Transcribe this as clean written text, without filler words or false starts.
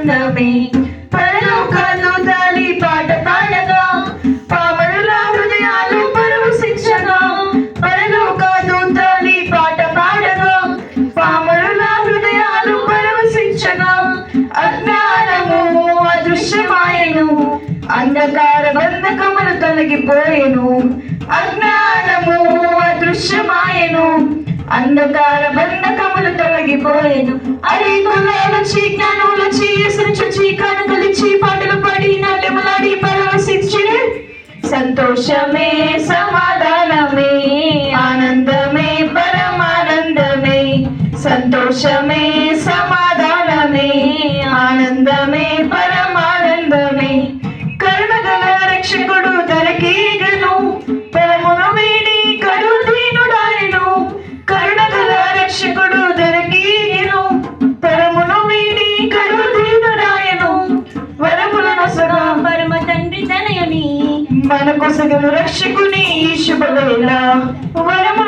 ఆనందమే. పరలోక దూతలి పాట పాడగా పామరుల హృదయాలు పరవశించగా. పరలోక దూతలి పాట పాడగా పామరుల హృదయాలు పరవశించగా. అజ్ఞానము అదృశ్యమాయెను, అంధకార బంధకములు తొలగిపోయెను. అజ్ఞానము అదృశ్యమాయెను, అంధకార బంధకములు తొలగిపోయెను. అరికులొచ్చి జ్ఞానములొచ్చి ఎసరుచి కనుకలిచ్చి పాటలు పాడి నాట్యములాడి పరవశించి సంతోషమే సమాధానమే ఆనందమే పరమానందమే. సంతోషమే సమాధానమే ఆనందమే పరమానందమే. కరుణగల రక్షకుడు ధరకీగను, పరమును వీడి కడు దీనుడాయెను. కరుణగల రక్షకుడు ధరకీగను, పరమును వీడి కడు దీనుడాయెను. వరములను సగా పరమ తండ్రి తనయుని మన కొసగను రక్షకుని శుభవేళ. వరము